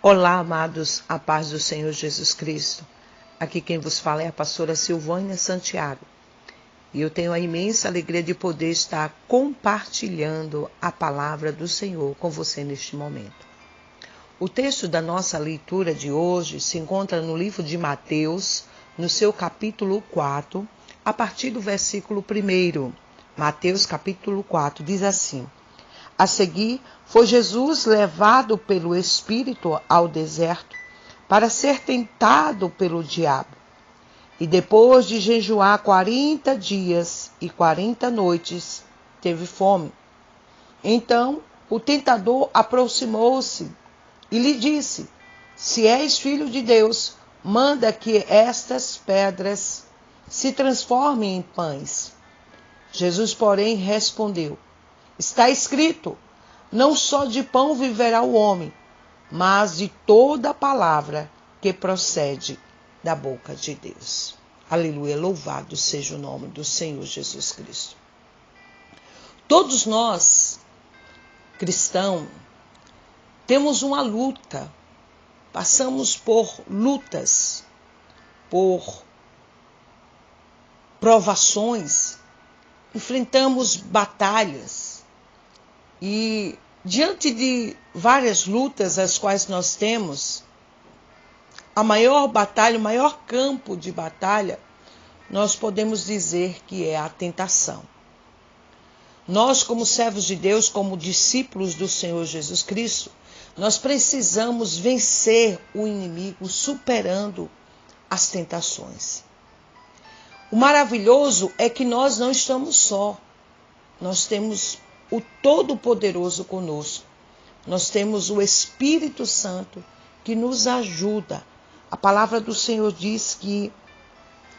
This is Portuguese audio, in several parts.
Olá, amados, a paz do Senhor Jesus Cristo. Aqui quem vos fala é a pastora Silvânia Santiago. E eu tenho a imensa alegria de poder estar compartilhando a palavra do Senhor com você neste momento. O texto da nossa leitura de hoje se encontra no livro de Mateus, no seu capítulo 4, a partir do versículo 1. Mateus capítulo 4 diz assim: A seguir, foi Jesus levado pelo Espírito ao deserto para ser tentado pelo diabo. E depois de jejuar 40 dias e 40 noites, teve fome. Então, o tentador aproximou-se e lhe disse: Se és filho de Deus, manda que estas pedras se transformem em pães. Jesus, porém, respondeu: Está escrito, não só de pão viverá o homem, mas de toda a palavra que procede da boca de Deus. Aleluia, louvado seja o nome do Senhor Jesus Cristo. Todos nós, cristãos, temos uma luta, passamos por lutas, por provações, enfrentamos batalhas. E diante de várias lutas as quais nós temos, a maior batalha, o maior campo de batalha, nós podemos dizer que é a tentação. Nós, como servos de Deus, como discípulos do Senhor Jesus Cristo, nós precisamos vencer o inimigo superando as tentações. O maravilhoso é que nós não estamos só. Nós temos o Todo-Poderoso conosco. Nós temos o Espírito Santo que nos ajuda. A palavra do Senhor diz que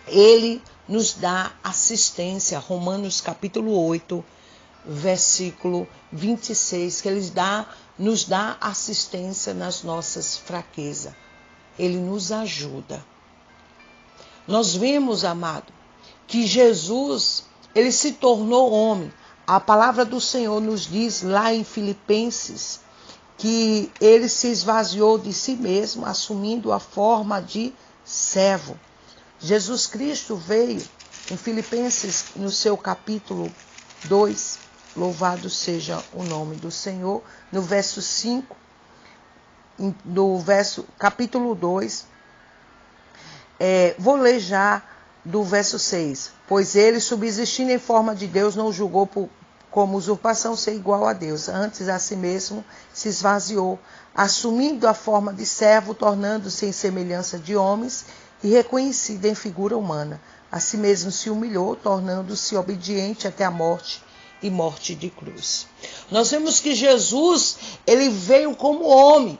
Ele nos dá assistência. Romanos capítulo 8, versículo 26, que Ele nos dá assistência nas nossas fraquezas. Ele nos ajuda. Nós vemos, amado, que Jesus, Ele se tornou homem. A palavra do Senhor nos diz lá em Filipenses que Ele se esvaziou de si mesmo, assumindo a forma de servo. Jesus Cristo veio em Filipenses, no seu capítulo 2, louvado seja o nome do Senhor, no verso 5, capítulo 2, vou ler já do verso 6. Pois ele, subsistindo em forma de Deus, não julgou como usurpação ser igual a Deus. Antes, a si mesmo se esvaziou, assumindo a forma de servo, tornando-se em semelhança de homens e reconhecido em figura humana. A si mesmo se humilhou, tornando-se obediente até a morte e morte de cruz. Nós vemos que Jesus, ele veio como homem.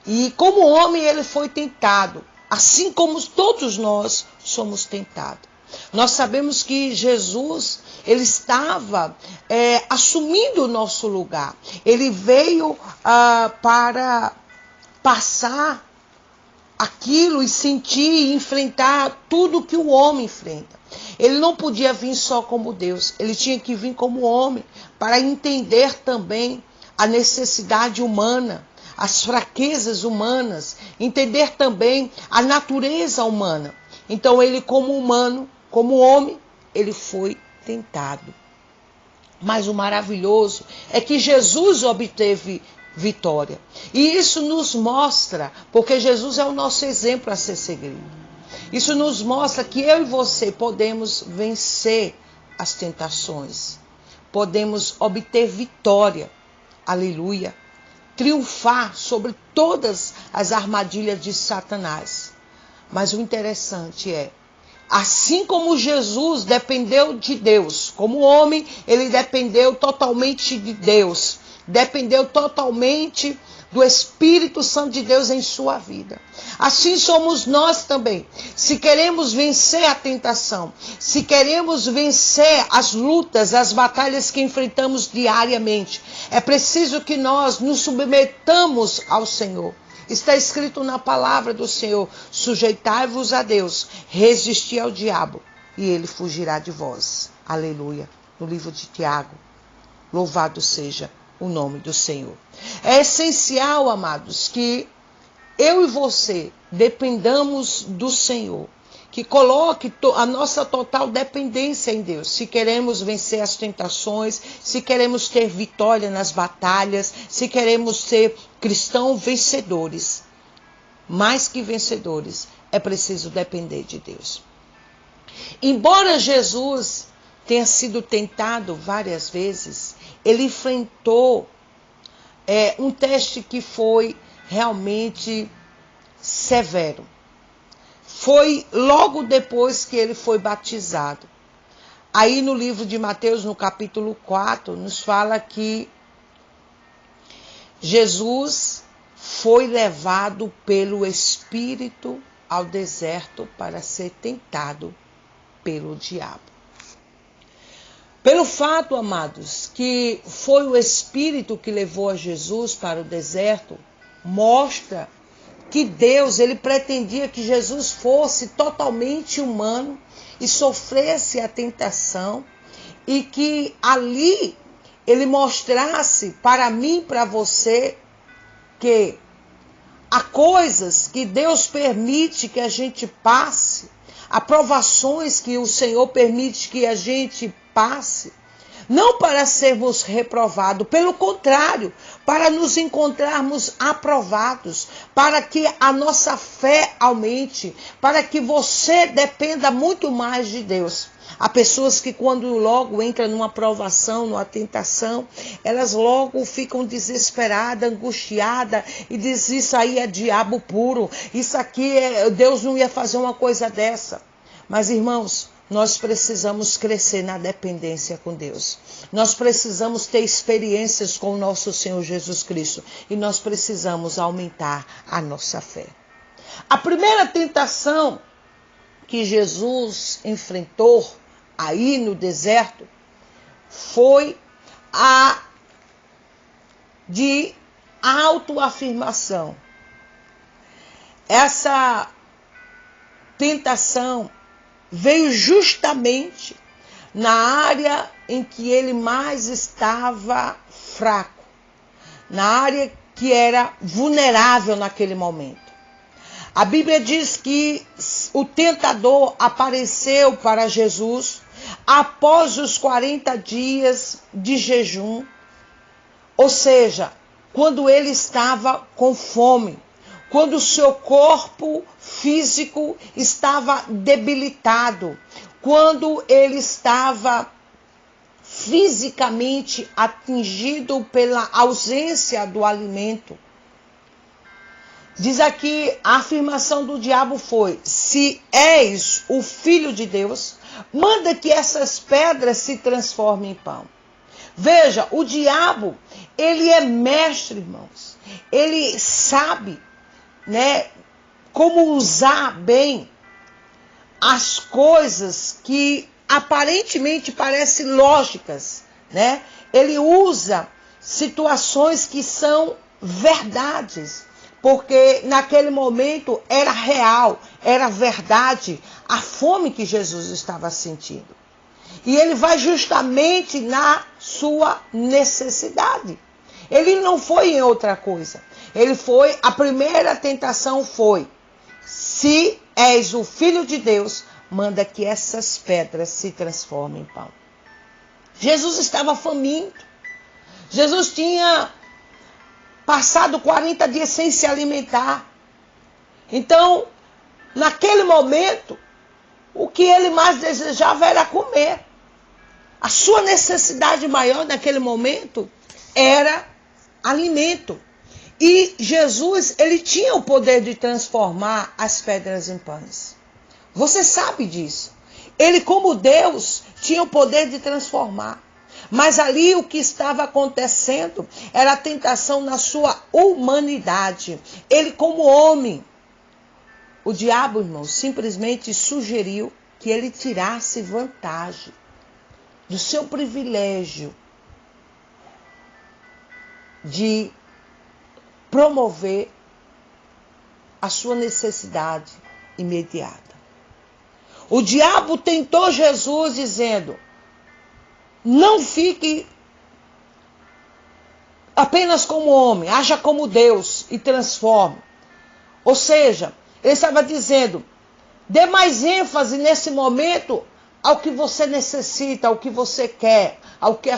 E como homem ele foi tentado. Assim como todos nós somos tentados. Nós sabemos que Jesus, ele estava assumindo o nosso lugar. Ele veio para passar aquilo e sentir e enfrentar tudo que o homem enfrenta. Ele não podia vir só como Deus, ele tinha que vir como homem para entender também a necessidade humana, as fraquezas humanas, entender também a natureza humana. Então ele, como humano, como homem, ele foi tentado. Mas o maravilhoso é que Jesus obteve vitória. E isso nos mostra, porque Jesus é o nosso exemplo a ser seguido. Isso nos mostra que eu e você podemos vencer as tentações. Podemos obter vitória. Aleluia. Triunfar sobre todas as armadilhas de Satanás. Mas o interessante é, assim como Jesus dependeu de Deus, como homem, ele dependeu totalmente de Deus. Dependeu totalmente do Espírito Santo de Deus em sua vida. Assim somos nós também. Se queremos vencer a tentação, se queremos vencer as lutas, as batalhas que enfrentamos diariamente, é preciso que nós nos submetamos ao Senhor. Está escrito na palavra do Senhor: sujeitai-vos a Deus, resisti ao diabo e ele fugirá de vós. Aleluia. No livro de Tiago. Louvado seja o nome do Senhor. É essencial, amados, que eu e você dependamos do Senhor, que coloque a nossa total dependência em Deus. Se queremos vencer as tentações, se queremos ter vitória nas batalhas, se queremos ser cristãos vencedores, mais que vencedores, é preciso depender de Deus. Embora Jesus tenha sido tentado várias vezes, ele enfrentou um teste que foi realmente severo. Foi logo depois que ele foi batizado. Aí no livro de Mateus, no capítulo 4, nos fala que Jesus foi levado pelo Espírito ao deserto para ser tentado pelo diabo. Pelo fato, amados, que foi o Espírito que levou a Jesus para o deserto, mostra que Deus, ele pretendia que Jesus fosse totalmente humano e sofresse a tentação, e que ali ele mostrasse para mim e para você que há coisas que Deus permite que a gente passe, há provações que o Senhor permite que a gente passe, não para sermos reprovados, pelo contrário, para nos encontrarmos aprovados, para que a nossa fé aumente, para que você dependa muito mais de Deus. Há pessoas que quando logo entram numa provação, numa tentação, elas logo ficam desesperadas, angustiadas e dizem: isso aí é diabo puro, isso aqui Deus não ia fazer uma coisa dessa. Mas, irmãos, nós precisamos crescer na dependência com Deus. Nós precisamos ter experiências com o nosso Senhor Jesus Cristo. E nós precisamos aumentar a nossa fé. A primeira tentação que Jesus enfrentou aí no deserto foi a de autoafirmação. Essa tentação veio justamente na área em que ele mais estava fraco, na área que era vulnerável naquele momento. A Bíblia diz que o tentador apareceu para Jesus após os 40 dias de jejum, ou seja, quando ele estava com fome, quando o seu corpo físico estava debilitado, quando ele estava fisicamente atingido pela ausência do alimento. Diz aqui, a afirmação do diabo foi: se és o Filho de Deus, manda que essas pedras se transformem em pão. Veja, o diabo, ele é mestre, irmãos. Ele sabe, como usar bem as coisas que aparentemente parecem lógicas, Ele usa situações que são verdades, porque naquele momento era real, era verdade a fome que Jesus estava sentindo. E ele vai justamente na sua necessidade. Ele não foi em outra coisa. A primeira tentação foi: se és o Filho de Deus, manda que essas pedras se transformem em pão. Jesus estava faminto. Jesus tinha passado 40 dias sem se alimentar. Então, naquele momento, o que ele mais desejava era comer. A sua necessidade maior naquele momento era alimento. E Jesus, ele tinha o poder de transformar as pedras em pães. Você sabe disso. Ele, como Deus, tinha o poder de transformar. Mas ali o que estava acontecendo era a tentação na sua humanidade. Ele, como homem, o diabo, irmão, simplesmente sugeriu que ele tirasse vantagem do seu privilégio de promover a sua necessidade imediata. O diabo tentou Jesus dizendo: não fique apenas como homem, haja como Deus e transforme. Ou seja, ele estava dizendo, dê mais ênfase nesse momento ao que você necessita, ao que você quer, ao que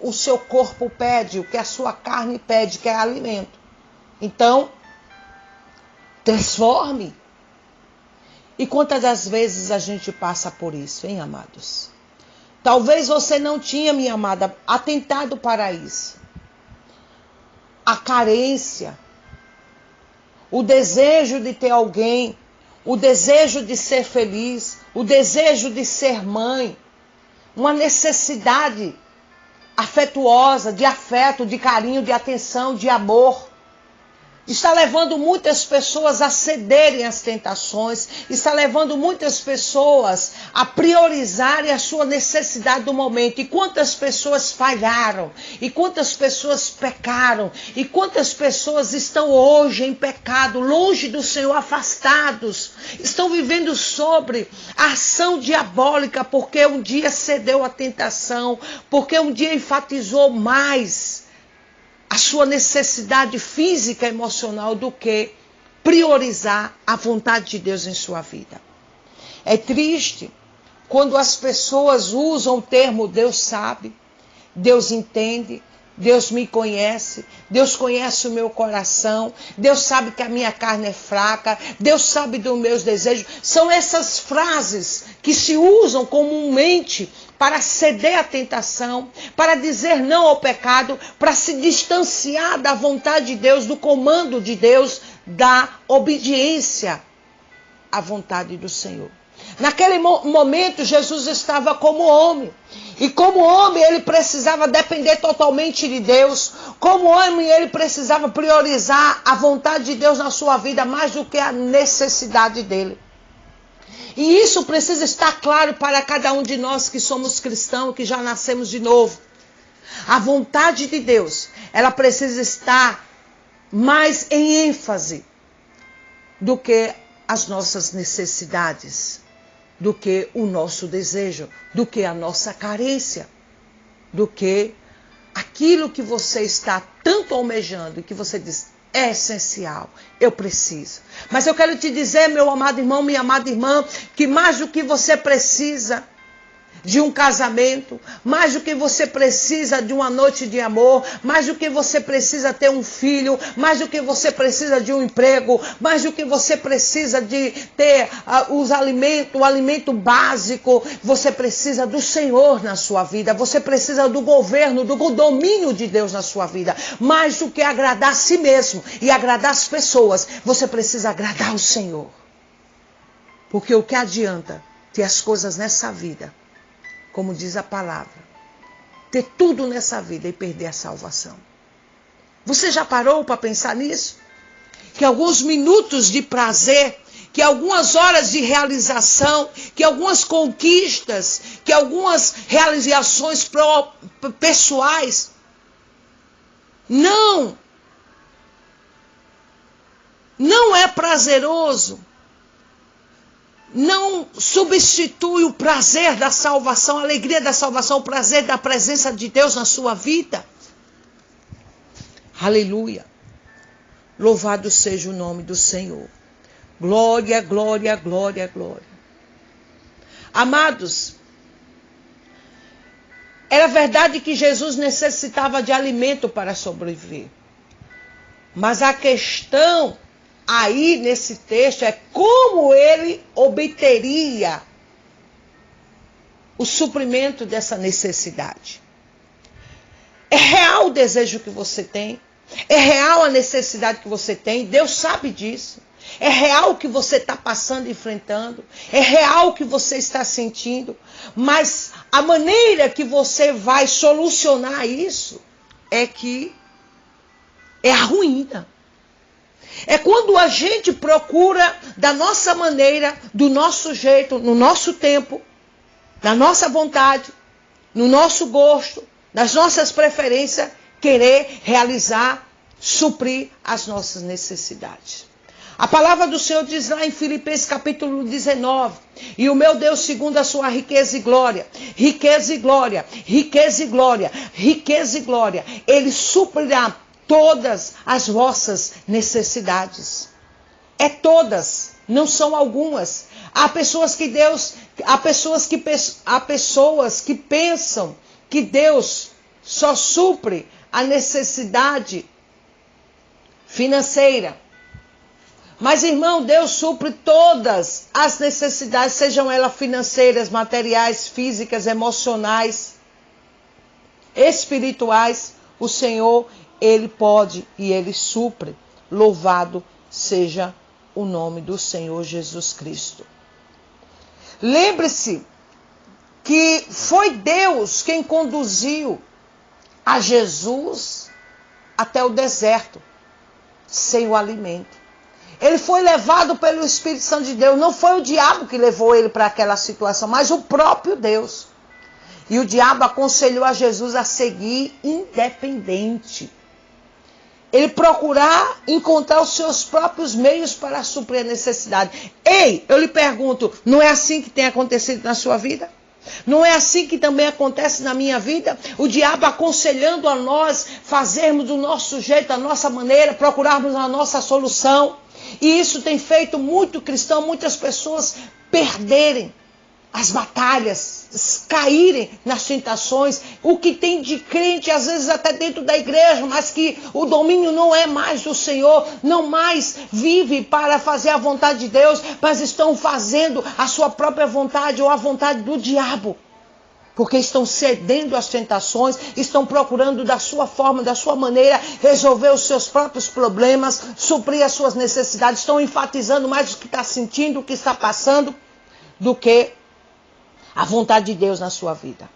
o seu corpo pede, o que a sua carne pede, que é alimento. Então, transforme. E quantas das vezes a gente passa por isso, hein, amados? Talvez você não tinha, minha amada, atentado para isso. A carência, o desejo de ter alguém, o desejo de ser feliz, o desejo de ser mãe, uma necessidade afetuosa, de afeto, de carinho, de atenção, de amor. Está levando muitas pessoas a cederem às tentações, está levando muitas pessoas a priorizarem a sua necessidade do momento. E quantas pessoas falharam, e quantas pessoas pecaram, e quantas pessoas estão hoje em pecado, longe do Senhor, afastados, estão vivendo sobre a ação diabólica, porque um dia cedeu à tentação, porque um dia enfatizou mais a sua necessidade física e emocional do que priorizar a vontade de Deus em sua vida. É triste quando as pessoas usam o termo Deus sabe, Deus entende, Deus me conhece, Deus conhece o meu coração, Deus sabe que a minha carne é fraca, Deus sabe dos meus desejos. São essas frases que se usam comumente para ceder à tentação, para dizer não ao pecado, para se distanciar da vontade de Deus, do comando de Deus, da obediência à vontade do Senhor. Naquele momento, Jesus estava como homem. E como homem, ele precisava depender totalmente de Deus. Como homem, ele precisava priorizar a vontade de Deus na sua vida mais do que a necessidade dele. E isso precisa estar claro para cada um de nós que somos cristãos, que já nascemos de novo. A vontade de Deus, ela precisa estar mais em ênfase do que as nossas necessidades, do que o nosso desejo, do que a nossa carência, do que aquilo que você está tanto almejando e que você diz, é essencial, eu preciso. Mas eu quero te dizer, meu amado irmão, minha amada irmã, que mais do que você precisa de um casamento, mais do que você precisa de uma noite de amor, mais do que você precisa ter um filho, mais do que você precisa de um emprego, mais do que você precisa de ter o alimento básico, você precisa do Senhor na sua vida, você precisa do governo, do domínio de Deus na sua vida, mais do que agradar a si mesmo e agradar as pessoas, você precisa agradar o Senhor. Porque o que adianta ter as coisas nessa vida, como diz a palavra, ter tudo nessa vida e perder a salvação. Você já parou para pensar nisso? Que alguns minutos de prazer, que algumas horas de realização, que algumas conquistas, que algumas realizações pessoais, não é prazeroso. Não substitui o prazer da salvação, a alegria da salvação, o prazer da presença de Deus na sua vida. Aleluia. Louvado seja o nome do Senhor. Glória, glória, glória, glória. Amados, era verdade que Jesus necessitava de alimento para sobreviver. Mas a questão aí nesse texto é como ele obteria o suprimento dessa necessidade. É real o desejo que você tem, é real a necessidade que você tem, Deus sabe disso. É real o que você está passando, enfrentando, é real o que você está sentindo, mas a maneira que você vai solucionar isso é a ruína. É quando a gente procura da nossa maneira, do nosso jeito, no nosso tempo, na nossa vontade, no nosso gosto, nas nossas preferências, querer realizar, suprir as nossas necessidades. A palavra do Senhor diz lá em Filipenses capítulo 19, e o meu Deus segundo a sua riqueza e glória, riqueza e glória, riqueza e glória, riqueza e glória, Ele suprirá todas as vossas necessidades. É todas, não são algumas. Há pessoas que pensam que Deus só supre a necessidade financeira. Mas, irmão, Deus supre todas as necessidades, sejam elas financeiras, materiais, físicas, emocionais, espirituais. O Senhor, Ele pode e Ele supre. Louvado seja o nome do Senhor Jesus Cristo. Lembre-se que foi Deus quem conduziu a Jesus até o deserto, sem o alimento. Ele foi levado pelo Espírito Santo de Deus. Não foi o diabo que levou ele para aquela situação, mas o próprio Deus. E o diabo aconselhou a Jesus a seguir independente. Ele procurar encontrar os seus próprios meios para suprir a necessidade. Ei, eu lhe pergunto, não é assim que tem acontecido na sua vida? Não é assim que também acontece na minha vida? O diabo aconselhando a nós fazermos do nosso jeito, da nossa maneira, procurarmos a nossa solução. E isso tem feito muito cristão, muitas pessoas perderem as batalhas, caírem nas tentações. O que tem de crente, às vezes até dentro da igreja, mas que o domínio não é mais do Senhor, não mais vive para fazer a vontade de Deus, mas estão fazendo a sua própria vontade ou a vontade do diabo. Porque estão cedendo às tentações, estão procurando da sua forma, da sua maneira, resolver os seus próprios problemas, suprir as suas necessidades, estão enfatizando mais o que está sentindo, o que está passando, do que a vontade de Deus na sua vida.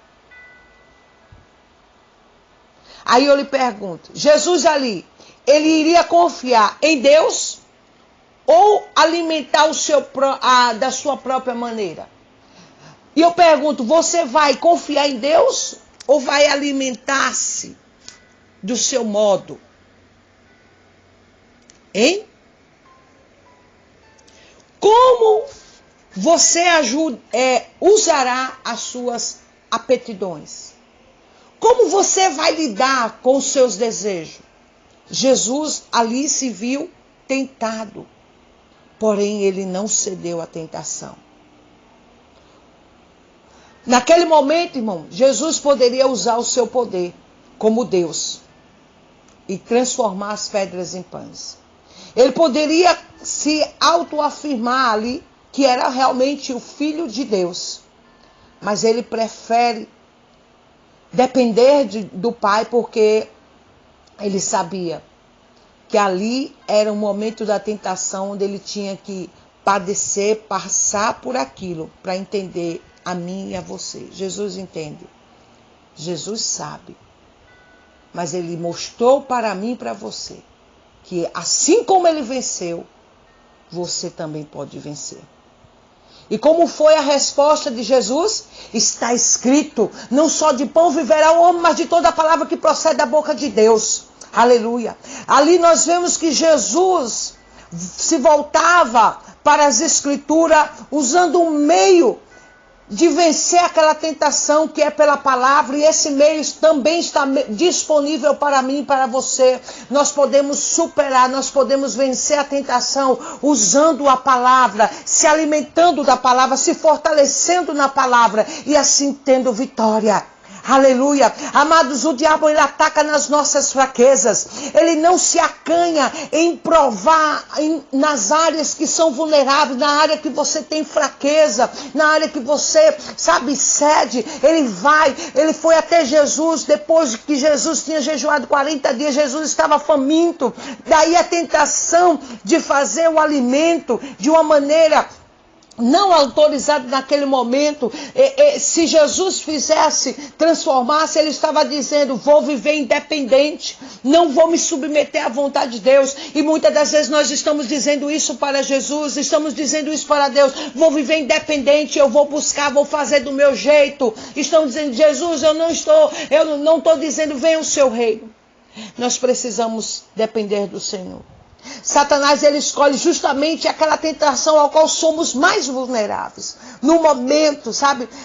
Aí eu lhe pergunto, Jesus ali, ele iria confiar em Deus ou alimentar da sua própria maneira? E eu pergunto, você vai confiar em Deus ou vai alimentar-se do seu modo? Hein? Como você usará as suas aptidões? Como você vai lidar com os seus desejos? Jesus ali se viu tentado, porém ele não cedeu à tentação. Naquele momento, irmão, Jesus poderia usar o seu poder como Deus e transformar as pedras em pães. Ele poderia se autoafirmar ali que era realmente o Filho de Deus. Mas ele prefere depender do Pai porque ele sabia que ali era um momento da tentação onde ele tinha que padecer, passar por aquilo para entender a mim e a você. Jesus entende. Jesus sabe. Mas ele mostrou para mim e para você que assim como ele venceu, você também pode vencer. E como foi a resposta de Jesus? Está escrito, não só de pão viverá o homem, mas de toda a palavra que procede da boca de Deus. Aleluia. Ali nós vemos que Jesus se voltava para as Escrituras usando um meio de vencer aquela tentação que é pela palavra, e esse meio também está disponível para mim e para você. Nós podemos superar, nós podemos vencer a tentação usando a palavra, se alimentando da palavra, se fortalecendo na palavra e assim tendo vitória. Aleluia. Amados, o diabo ele ataca nas nossas fraquezas. Ele não se acanha em provar nas áreas que são vulneráveis, na área que você tem fraqueza, na área que você, cede. Ele foi até Jesus, depois que Jesus tinha jejuado 40 dias, Jesus estava faminto. Daí a tentação de fazer o alimento de uma maneira não autorizado naquele momento. Se Jesus transformasse, ele estava dizendo, vou viver independente, não vou me submeter à vontade de Deus. E muitas das vezes nós estamos dizendo isso para Jesus, estamos dizendo isso para Deus, vou viver independente, eu vou buscar, vou fazer do meu jeito. Estamos dizendo, Jesus, eu não estou dizendo, venha o seu reino. Nós precisamos depender do Senhor. Satanás, ele escolhe justamente aquela tentação ao qual somos mais vulneráveis. No momento,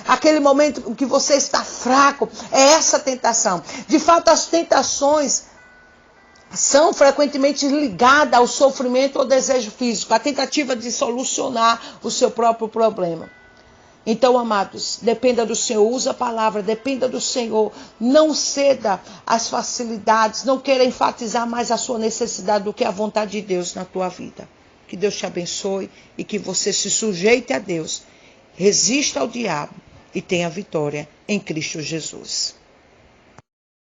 aquele momento que você está fraco, é essa tentação. De fato, as tentações, são frequentemente ligadas ao sofrimento ou desejo físico, à tentativa de solucionar o seu próprio problema. Então, amados, dependa do Senhor, usa a palavra, dependa do Senhor, não ceda às facilidades, não queira enfatizar mais a sua necessidade do que a vontade de Deus na tua vida. Que Deus te abençoe e que você se sujeite a Deus, resista ao diabo e tenha vitória em Cristo Jesus.